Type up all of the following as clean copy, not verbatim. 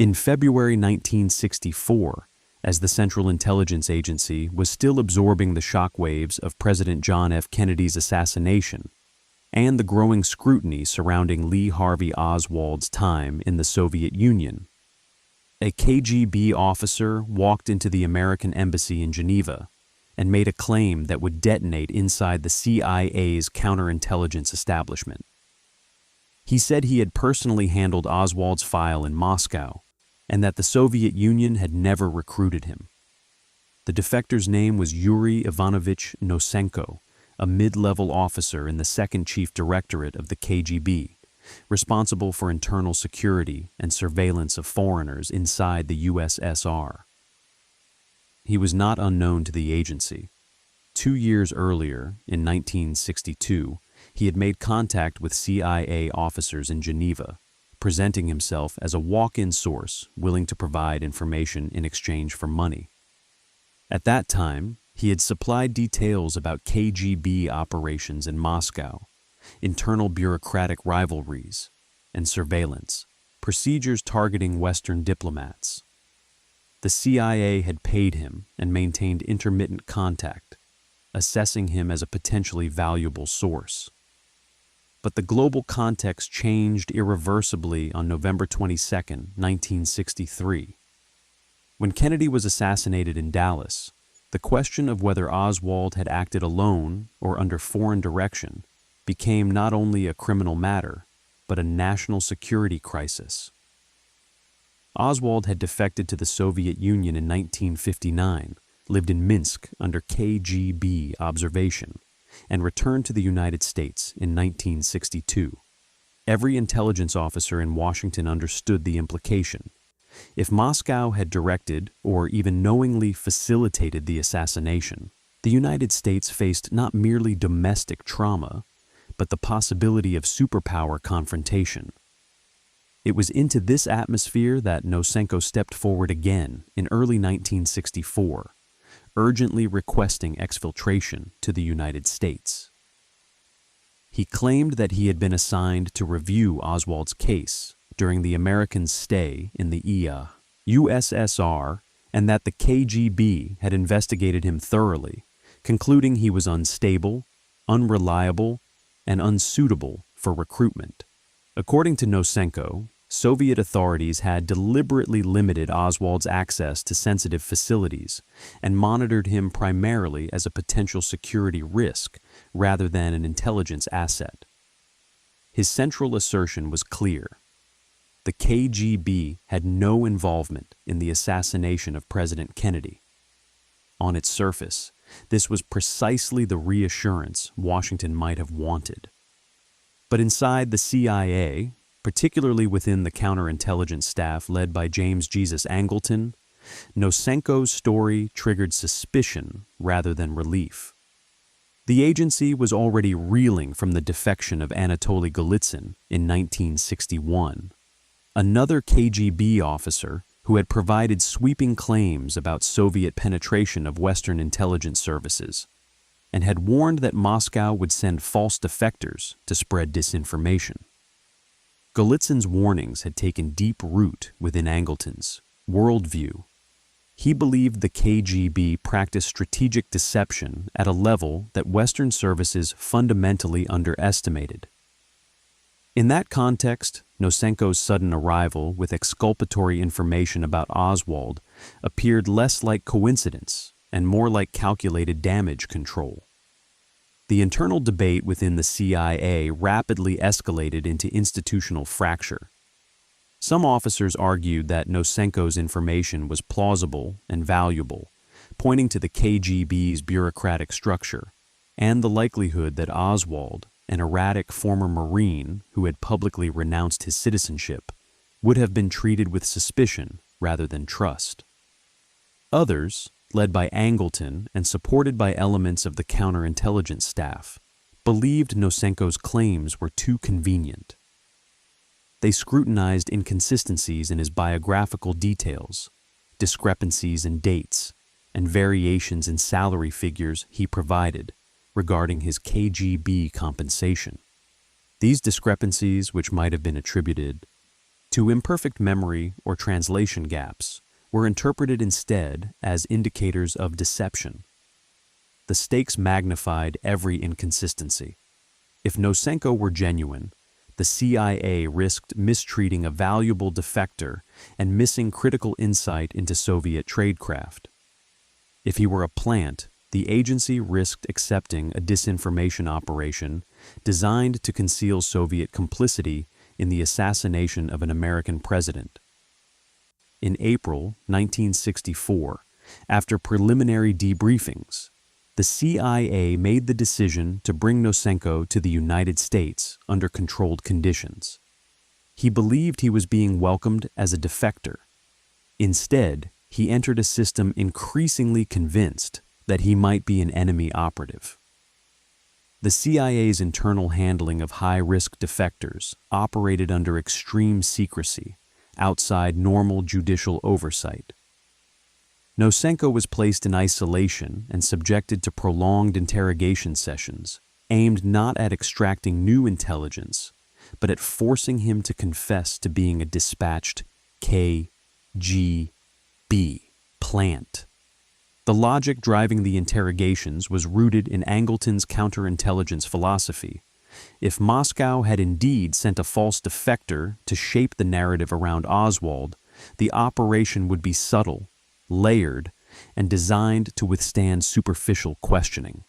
In February 1964, as the Central Intelligence Agency was still absorbing the shockwaves of President John F. Kennedy's assassination and the growing scrutiny surrounding Lee Harvey Oswald's time in the Soviet Union, a KGB officer walked into the American embassy in Geneva and made a claim that would detonate inside the CIA's counterintelligence establishment. He said he had personally handled Oswald's file in Moscow and that the Soviet Union had never recruited him. The defector's name was Yuri Ivanovich Nosenko, a mid-level officer in the Second Chief Directorate of the KGB, responsible for internal security and surveillance of foreigners inside the USSR. He was not unknown to the agency. 2 years earlier, in 1962, he had made contact with CIA officers in Geneva, presenting himself as a walk-in source willing to provide information in exchange for money. At that time, he had supplied details about KGB operations in Moscow, internal bureaucratic rivalries, and surveillance, procedures targeting Western diplomats. The CIA had paid him and maintained intermittent contact, assessing him as a potentially valuable source. But the global context changed irreversibly on November 22, 1963. When Kennedy was assassinated in Dallas, the question of whether Oswald had acted alone or under foreign direction became not only a criminal matter, but a national security crisis. Oswald had defected to the Soviet Union in 1959, lived in Minsk under KGB observation, and returned to the United States in 1962. Every intelligence officer in Washington understood the implication. If Moscow had directed or even knowingly facilitated the assassination, the United States faced not merely domestic trauma, but the possibility of superpower confrontation. It was into this atmosphere that Nosenko stepped forward again in early 1964, urgently requesting exfiltration to the United States. He claimed that he had been assigned to review Oswald's case during the Americans' stay in the USSR, and that the KGB had investigated him thoroughly, concluding he was unstable, unreliable, and unsuitable for recruitment. According to Nosenko, Soviet authorities had deliberately limited Oswald's access to sensitive facilities and monitored him primarily as a potential security risk rather than an intelligence asset. His central assertion was clear. The KGB had no involvement in the assassination of President Kennedy. On its surface, this was precisely the reassurance Washington might have wanted. But inside the CIA, particularly within the counterintelligence staff led by James Jesus Angleton, Nosenko's story triggered suspicion rather than relief. The agency was already reeling from the defection of Anatoly Golitsyn in 1961. Another KGB officer who had provided sweeping claims about Soviet penetration of Western intelligence services and had warned that Moscow would send false defectors to spread disinformation. Golitsyn's warnings had taken deep root within Angleton's worldview. He believed the KGB practiced strategic deception at a level that Western services fundamentally underestimated. In that context, Nosenko's sudden arrival with exculpatory information about Oswald appeared less like coincidence and more like calculated damage control. The internal debate within the CIA rapidly escalated into institutional fracture. Some officers argued that Nosenko's information was plausible and valuable, pointing to the KGB's bureaucratic structure and the likelihood that Oswald, an erratic former Marine who had publicly renounced his citizenship, would have been treated with suspicion rather than trust. Others, led by Angleton and supported by elements of the counterintelligence staff, believed Nosenko's claims were too convenient. They scrutinized inconsistencies in his biographical details, discrepancies in dates, and variations in salary figures he provided regarding his KGB compensation. These discrepancies, which might have been attributed to imperfect memory or translation gaps were interpreted instead as indicators of deception. The stakes magnified every inconsistency. If Nosenko were genuine, the CIA risked mistreating a valuable defector and missing critical insight into Soviet tradecraft. If he were a plant, the agency risked accepting a disinformation operation designed to conceal Soviet complicity in the assassination of an American president. In April 1964, after preliminary debriefings, the CIA made the decision to bring Nosenko to the United States under controlled conditions. He believed he was being welcomed as a defector. Instead, he entered a system increasingly convinced that he might be an enemy operative. The CIA's internal handling of high-risk defectors operated under extreme secrecy, outside normal judicial oversight. Nosenko was placed in isolation and subjected to prolonged interrogation sessions, aimed not at extracting new intelligence, but at forcing him to confess to being a dispatched KGB plant. The logic driving the interrogations was rooted in Angleton's counterintelligence philosophy. If Moscow had indeed sent a false defector to shape the narrative around Oswald, the operation would be subtle, layered, and designed to withstand superficial questioning.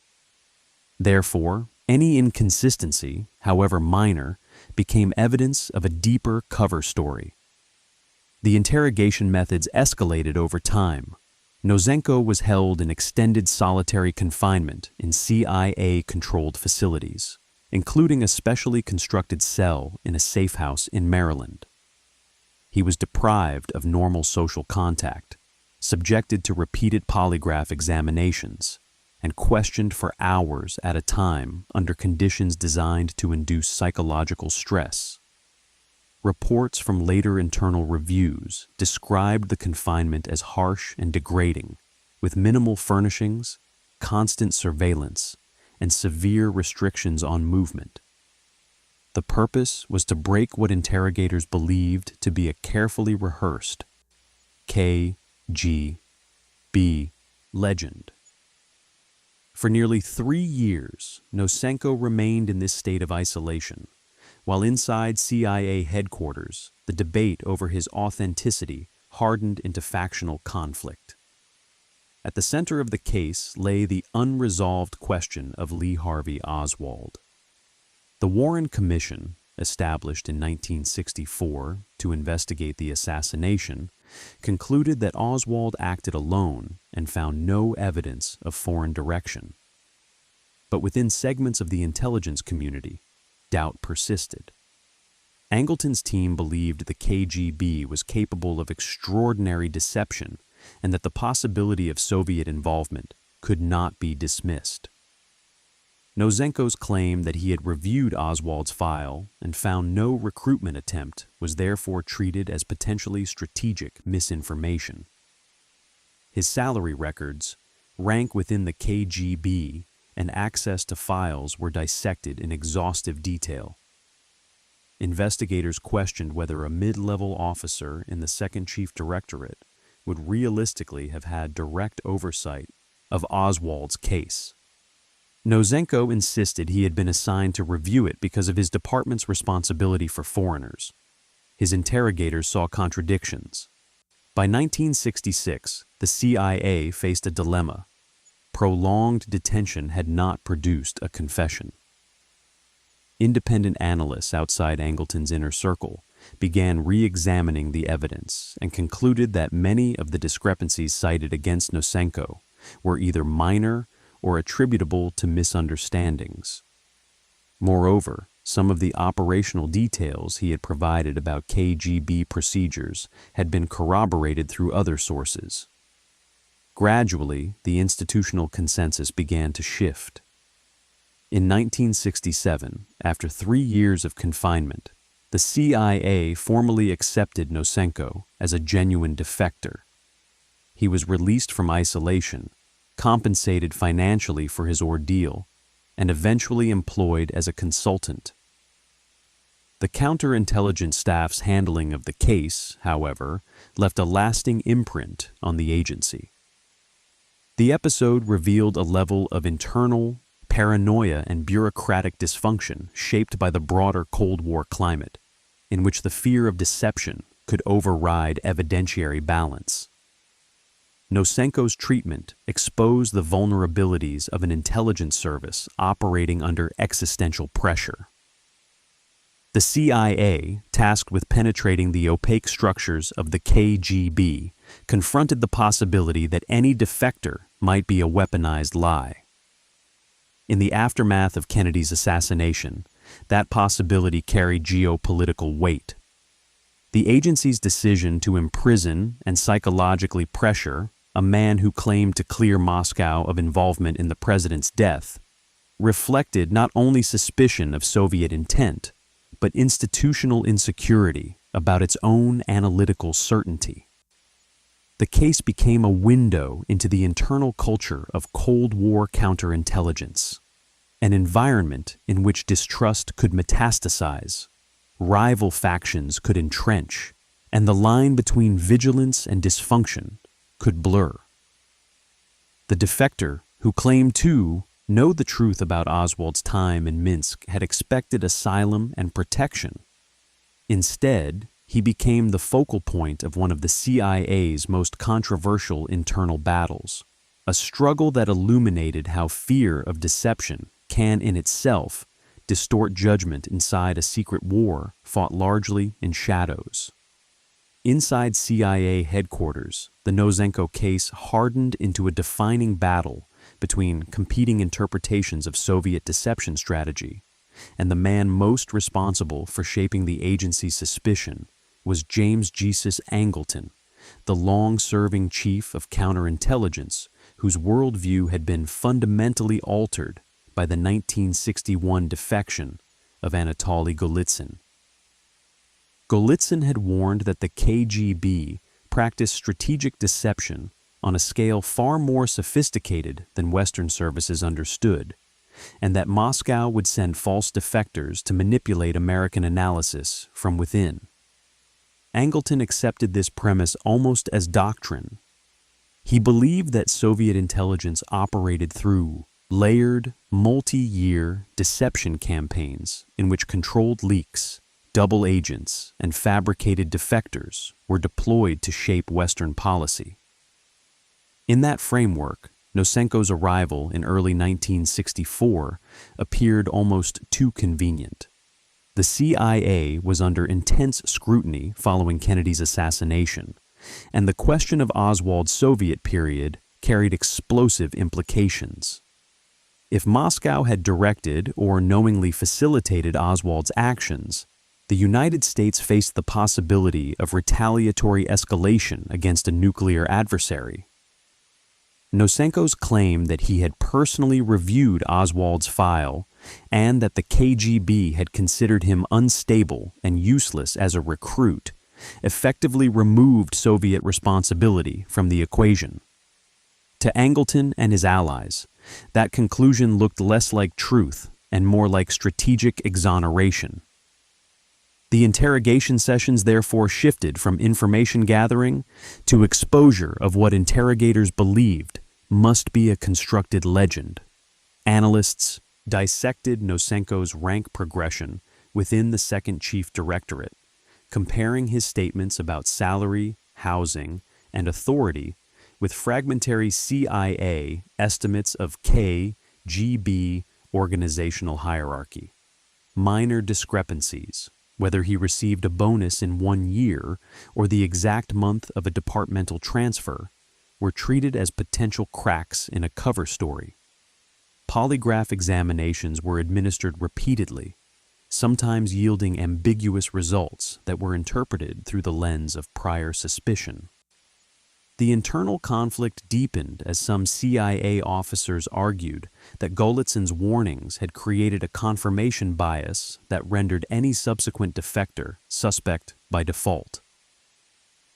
Therefore, any inconsistency, however minor, became evidence of a deeper cover story. The interrogation methods escalated over time. Nosenko was held in extended solitary confinement in CIA-controlled facilities, including a specially constructed cell in a safe house in Maryland. He was deprived of normal social contact, subjected to repeated polygraph examinations, and questioned for hours at a time under conditions designed to induce psychological stress. Reports from later internal reviews described the confinement as harsh and degrading, with minimal furnishings, constant surveillance, and severe restrictions on movement. The purpose was to break what interrogators believed to be a carefully rehearsed KGB legend. For nearly 3 years, Nosenko remained in this state of isolation, while inside CIA headquarters, the debate over his authenticity hardened into factional conflict. At the center of the case lay the unresolved question of Lee Harvey Oswald. The Warren Commission, established in 1964 to investigate the assassination, concluded that Oswald acted alone and found no evidence of foreign direction. But within segments of the intelligence community, doubt persisted. Angleton's team believed the KGB was capable of extraordinary deception and that the possibility of Soviet involvement could not be dismissed. Nosenko's claim that he had reviewed Oswald's file and found no recruitment attempt was therefore treated as potentially strategic misinformation. His salary records, rank within the KGB, and access to files were dissected in exhaustive detail. Investigators questioned whether a mid-level officer in the Second Chief Directorate would realistically have had direct oversight of Oswald's case. Nosenko insisted he had been assigned to review it because of his department's responsibility for foreigners. His interrogators saw contradictions. By 1966, the CIA faced a dilemma. Prolonged detention had not produced a confession. Independent analysts outside Angleton's inner circle began re-examining the evidence and concluded that many of the discrepancies cited against Nosenko were either minor or attributable to misunderstandings. Moreover, some of the operational details he had provided about KGB procedures had been corroborated through other sources. Gradually, the institutional consensus began to shift. In 1967, after 3 years of confinement, the CIA formally accepted Nosenko as a genuine defector. He was released from isolation, compensated financially for his ordeal, and eventually employed as a consultant. The counterintelligence staff's handling of the case, however, left a lasting imprint on the agency. The episode revealed a level of internal paranoia and bureaucratic dysfunction shaped by the broader Cold War climate, in which the fear of deception could override evidentiary balance. Nosenko's treatment exposed the vulnerabilities of an intelligence service operating under existential pressure. The CIA, tasked with penetrating the opaque structures of the KGB, confronted the possibility that any defector might be a weaponized lie. In the aftermath of Kennedy's assassination, that possibility carried geopolitical weight. The agency's decision to imprison and psychologically pressure a man who claimed to clear Moscow of involvement in the president's death reflected not only suspicion of Soviet intent, but institutional insecurity about its own analytical certainty. The case became a window into the internal culture of Cold War counterintelligence, an environment in which distrust could metastasize, rival factions could entrench, and the line between vigilance and dysfunction could blur. The defector, who claimed to know the truth about Oswald's time in Minsk, had expected asylum and protection. Instead, he became the focal point of one of the CIA's most controversial internal battles, a struggle that illuminated how fear of deception can in itself distort judgment inside a secret war fought largely in shadows. Inside CIA headquarters, the Nosenko case hardened into a defining battle between competing interpretations of Soviet deception strategy, and the man most responsible for shaping the agency's suspicion was James Jesus Angleton, the long-serving chief of counterintelligence whose worldview had been fundamentally altered by the 1961 defection of Anatoly Golitsyn. Golitsyn had warned that the KGB practiced strategic deception on a scale far more sophisticated than Western services understood, and that Moscow would send false defectors to manipulate American analysis from within. Angleton accepted this premise almost as doctrine. He believed that Soviet intelligence operated through layered, multi-year deception campaigns in which controlled leaks, double agents, and fabricated defectors were deployed to shape Western policy. In that framework, Nosenko's arrival in early 1964 appeared almost too convenient. The CIA was under intense scrutiny following Kennedy's assassination, and the question of Oswald's Soviet period carried explosive implications. If Moscow had directed or knowingly facilitated Oswald's actions, the United States faced the possibility of retaliatory escalation against a nuclear adversary. Nosenko's claim that he had personally reviewed Oswald's file and that the KGB had considered him unstable and useless as a recruit effectively removed Soviet responsibility from the equation. To Angleton and his allies, that conclusion looked less like truth and more like strategic exoneration. The interrogation sessions therefore shifted from information gathering to exposure of what interrogators believed must be a constructed legend. Analysts dissected Nosenko's rank progression within the Second Chief Directorate, comparing his statements about salary, housing, and authority with fragmentary CIA estimates of KGB organizational hierarchy. Minor discrepancies, whether he received a bonus in 1 year or the exact month of a departmental transfer, were treated as potential cracks in a cover story. Polygraph examinations were administered repeatedly, sometimes yielding ambiguous results that were interpreted through the lens of prior suspicion. The internal conflict deepened as some CIA officers argued that Golitsyn's warnings had created a confirmation bias that rendered any subsequent defector suspect by default.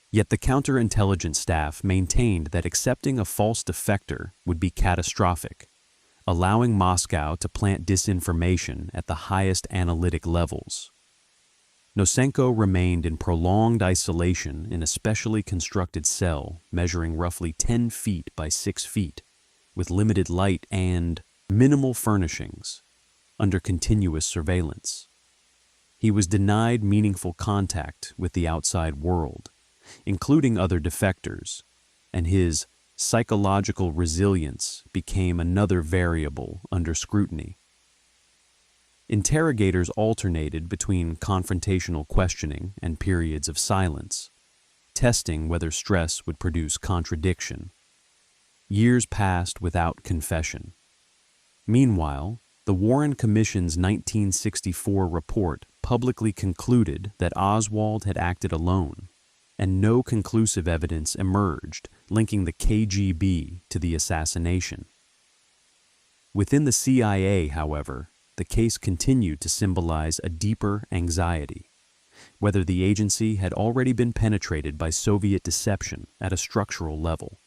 Yet the counterintelligence staff maintained that accepting a false defector would be catastrophic, allowing Moscow to plant disinformation at the highest analytic levels. Nosenko remained in prolonged isolation in a specially constructed cell measuring roughly 10 feet by 6 feet, with limited light and minimal furnishings, under continuous surveillance. He was denied meaningful contact with the outside world, including other defectors, and his psychological resilience became another variable under scrutiny. Interrogators alternated between confrontational questioning and periods of silence, testing whether stress would produce contradiction. Years passed without confession. Meanwhile, the Warren Commission's 1964 report publicly concluded that Oswald had acted alone, and no conclusive evidence emerged linking the KGB to the assassination. Within the CIA, however, the case continued to symbolize a deeper anxiety, whether the agency had already been penetrated by Soviet deception at a structural level.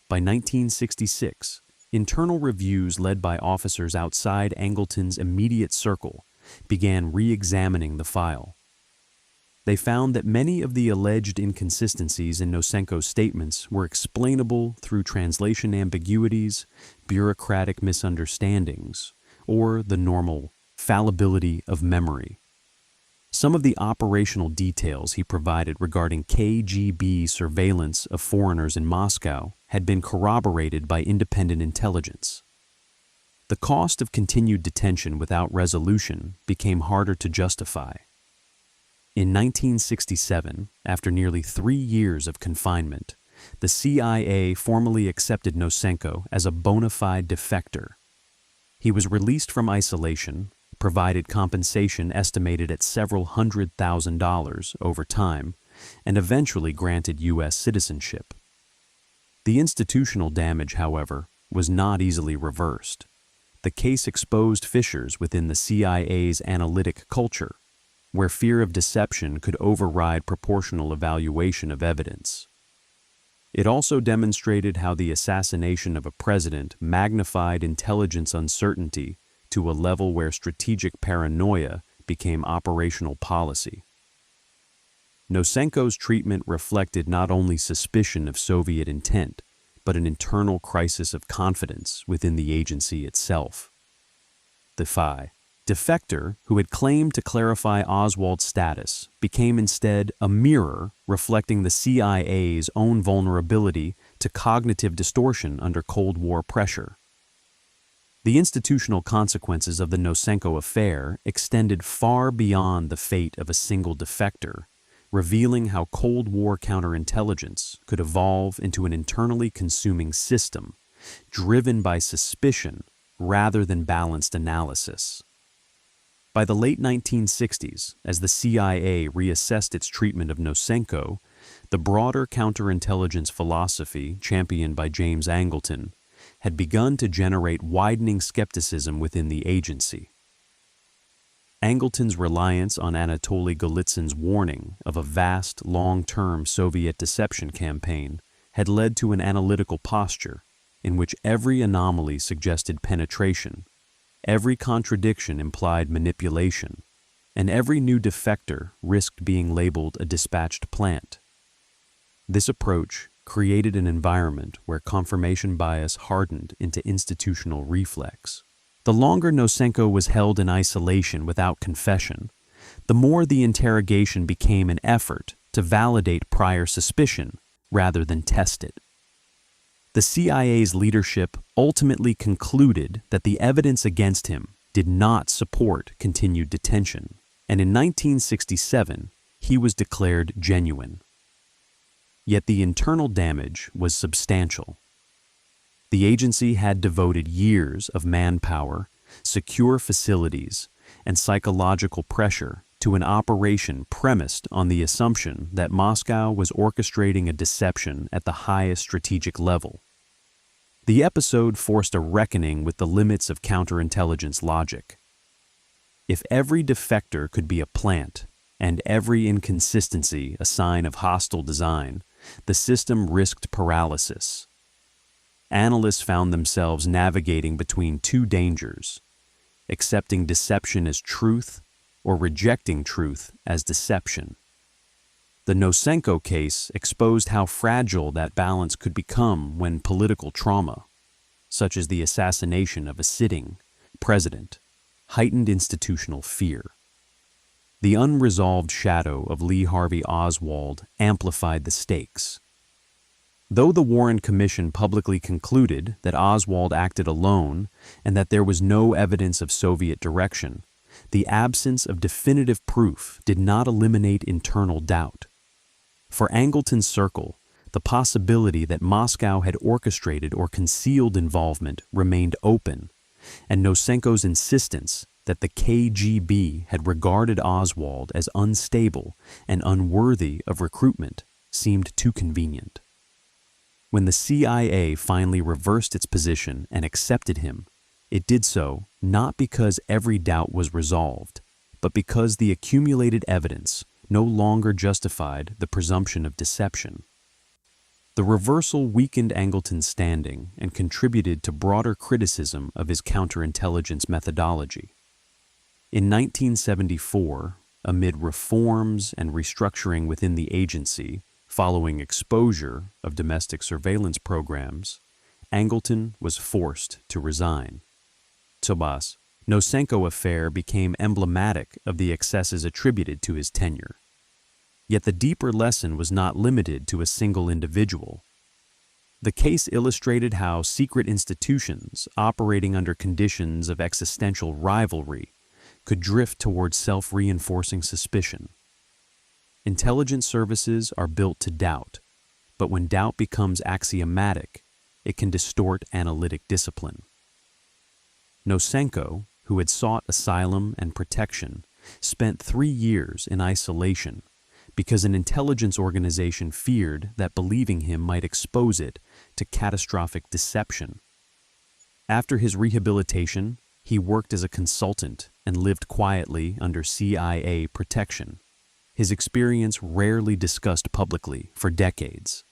By 1966, internal reviews led by officers outside Angleton's immediate circle began re-examining the file. They found that many of the alleged inconsistencies in Nosenko's statements were explainable through translation ambiguities, bureaucratic misunderstandings, or the normal fallibility of memory. Some of the operational details he provided regarding KGB surveillance of foreigners in Moscow had been corroborated by independent intelligence. The cost of continued detention without resolution became harder to justify. In 1967, after nearly 3 years of confinement, the CIA formally accepted Nosenko as a bona fide defector. He was released from isolation, provided compensation estimated at several $100,000 over time, and eventually granted U.S. citizenship. The institutional damage, however, was not easily reversed. The case exposed fissures within the CIA's analytic culture, where fear of deception could override proportional evaluation of evidence. It also demonstrated how the assassination of a president magnified intelligence uncertainty to a level where strategic paranoia became operational policy. Nosenko's treatment reflected not only suspicion of Soviet intent, but an internal crisis of confidence within the agency itself. The defector, who had claimed to clarify Oswald's status, became instead a mirror reflecting the CIA's own vulnerability to cognitive distortion under Cold War pressure. The institutional consequences of the Nosenko affair extended far beyond the fate of a single defector, revealing how Cold War counterintelligence could evolve into an internally consuming system, driven by suspicion rather than balanced analysis. By the late 1960s, as the CIA reassessed its treatment of Nosenko, the broader counterintelligence philosophy championed by James Angleton had begun to generate widening skepticism within the agency. Angleton's reliance on Anatoly Golitsyn's warning of a vast, long-term Soviet deception campaign had led to an analytical posture in which every anomaly suggested penetration, every contradiction implied manipulation, and every new defector risked being labeled a dispatched plant. This approach created an environment where confirmation bias hardened into institutional reflex. The longer Nosenko was held in isolation without confession, the more the interrogation became an effort to validate prior suspicion rather than test it. The CIA's leadership ultimately concluded that the evidence against him did not support continued detention, and in 1967, he was declared genuine. Yet the internal damage was substantial. The agency had devoted years of manpower, secure facilities, and psychological pressure to an operation premised on the assumption that Moscow was orchestrating a deception at the highest strategic level. The episode forced a reckoning with the limits of counterintelligence logic. If every defector could be a plant, and every inconsistency a sign of hostile design, the system risked paralysis. Analysts found themselves navigating between two dangers: accepting deception as truth or rejecting truth as deception. The Nosenko case exposed how fragile that balance could become when political trauma, such as the assassination of a sitting president, heightened institutional fear. The unresolved shadow of Lee Harvey Oswald amplified the stakes. Though the Warren Commission publicly concluded that Oswald acted alone and that there was no evidence of Soviet direction, the absence of definitive proof did not eliminate internal doubt. For Angleton's circle, the possibility that Moscow had orchestrated or concealed involvement remained open, and Nosenko's insistence that the KGB had regarded Oswald as unstable and unworthy of recruitment seemed too convenient. When the CIA finally reversed its position and accepted him, it did so not because every doubt was resolved, but because the accumulated evidence no longer justified the presumption of deception. The reversal weakened Angleton's standing and contributed to broader criticism of his counterintelligence methodology. In 1974, amid reforms and restructuring within the agency, following exposure of domestic surveillance programs, Angleton was forced to resign. Tobas, Nosenko affair became emblematic of the excesses attributed to his tenure. Yet the deeper lesson was not limited to a single individual. The case illustrated how secret institutions operating under conditions of existential rivalry could drift towards self-reinforcing suspicion. Intelligence services are built to doubt, but when doubt becomes axiomatic, it can distort analytic discipline. Nosenko, who had sought asylum and protection, spent 3 years in isolation because an intelligence organization feared that believing him might expose it to catastrophic deception. After his rehabilitation, he worked as a consultant and lived quietly under CIA protection, his experience rarely discussed publicly for decades.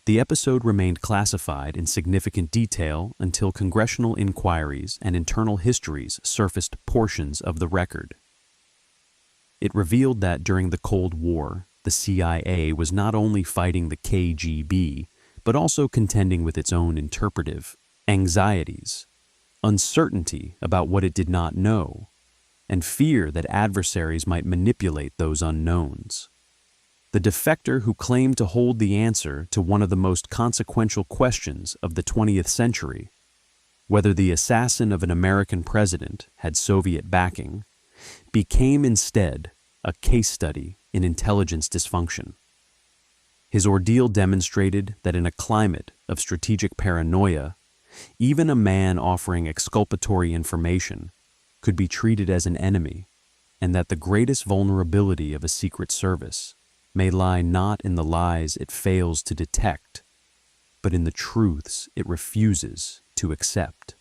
The episode remained classified in significant detail until congressional inquiries and internal histories surfaced portions of the record. It revealed that during the Cold War, the CIA was not only fighting the KGB, but also contending with its own interpretive anxieties, uncertainty about what it did not know, and fear that adversaries might manipulate those unknowns. The defector who claimed to hold the answer to one of the most consequential questions of the 20th century, whether the assassin of an American president had Soviet backing, became instead a case study in intelligence dysfunction. His ordeal demonstrated that in a climate of strategic paranoia, even a man offering exculpatory information could be treated as an enemy, and that the greatest vulnerability of a secret service may lie not in the lies it fails to detect, but in the truths it refuses to accept.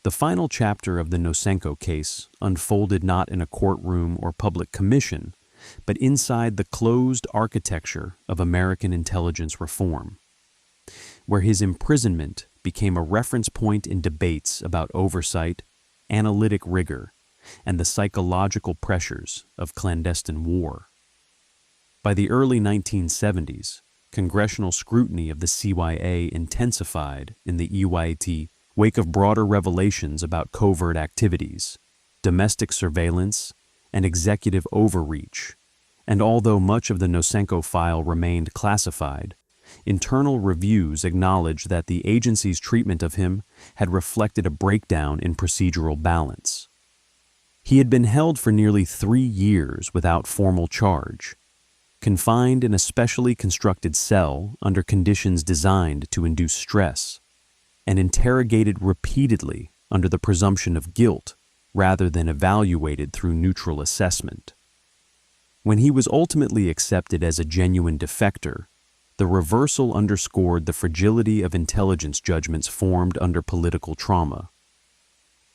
The final chapter of the Nosenko case unfolded not in a courtroom or public commission, but inside the closed architecture of American intelligence reform, where his imprisonment became a reference point in debates about oversight, analytic rigor, and the psychological pressures of clandestine war. By the early 1970s, congressional scrutiny of the CIA intensified in the wake of broader revelations about covert activities, domestic surveillance, and executive overreach. And although much of the Nosenko file remained classified, internal reviews acknowledged that the agency's treatment of him had reflected a breakdown in procedural balance. He had been held for nearly 3 years without formal charge, confined in a specially constructed cell under conditions designed to induce stress, and interrogated repeatedly under the presumption of guilt rather than evaluated through neutral assessment. When he was ultimately accepted as a genuine defector, the reversal underscored the fragility of intelligence judgments formed under political trauma.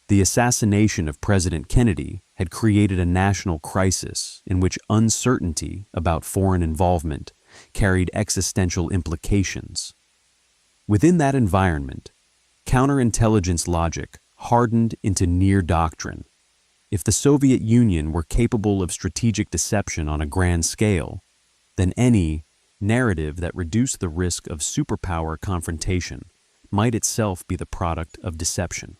The assassination of President Kennedy had created a national crisis in which uncertainty about foreign involvement carried existential implications. Within that environment, counterintelligence logic hardened into near doctrine, If the Soviet Union were capable of strategic deception on a grand scale, then any narrative that reduced the risk of superpower confrontation might itself be the product of deception.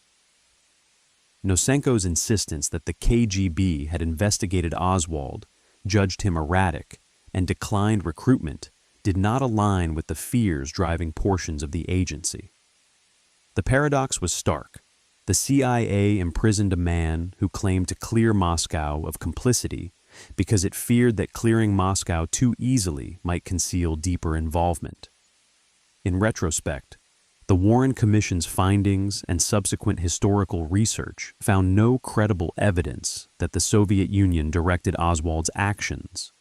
Nosenko's insistence that the KGB had investigated Oswald, judged him erratic, and declined recruitment did not align with the fears driving portions of the agency. The paradox was stark. The CIA imprisoned a man who claimed to clear Moscow of complicity because it feared that clearing Moscow too easily might conceal deeper involvement. In retrospect, the Warren Commission's findings and subsequent historical research found no credible evidence that the Soviet Union directed Oswald's actions.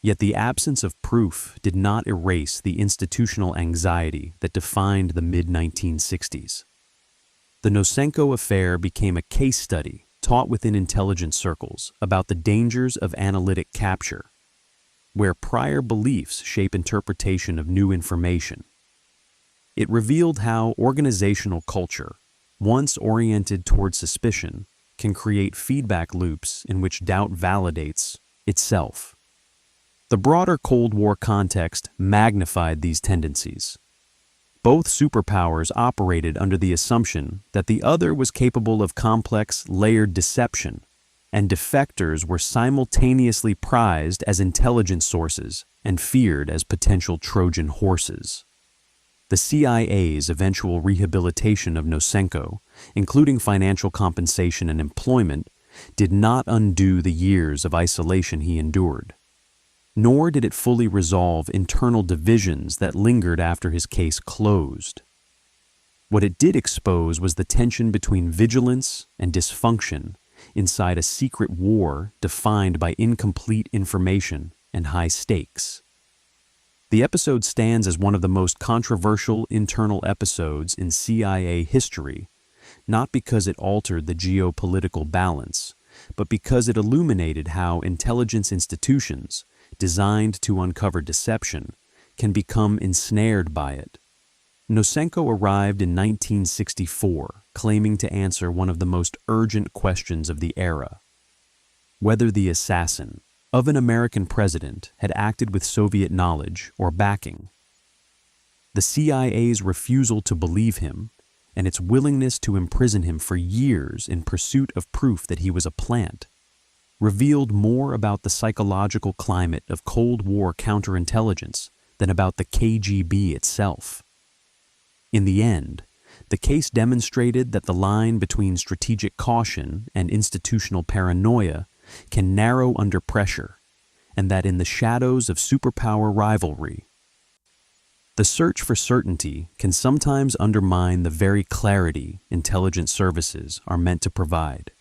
Yet the absence of proof did not erase the institutional anxiety that defined the mid-1960s. The Nosenko affair became a case study taught within intelligence circles about the dangers of analytic capture, where prior beliefs shape interpretation of new information. It revealed how organizational culture, once oriented toward suspicion, can create feedback loops in which doubt validates itself. The broader Cold War context magnified these tendencies. Both superpowers operated under the assumption that the other was capable of complex, layered deception, and defectors were simultaneously prized as intelligence sources and feared as potential Trojan horses. The CIA's eventual rehabilitation of Nosenko, including financial compensation and employment, did not undo the years of isolation he endured. Nor did it fully resolve internal divisions that lingered after his case closed. What it did expose was the tension between vigilance and dysfunction inside a secret war defined by incomplete information and high stakes. The episode stands as one of the most controversial internal episodes in CIA history, not because it altered the geopolitical balance, but because it illuminated how intelligence institutions, designed to uncover deception, can become ensnared by it. Nosenko arrived in 1964, claiming to answer one of the most urgent questions of the era: whether the assassin of an American president had acted with Soviet knowledge or backing. The CIA's refusal to believe him, and its willingness to imprison him for years in pursuit of proof that he was a plant, revealed more about the psychological climate of Cold War counterintelligence than about the KGB itself. In the end, the case demonstrated that the line between strategic caution and institutional paranoia can narrow under pressure, and that in the shadows of superpower rivalry, the search for certainty can sometimes undermine the very clarity intelligence services are meant to provide.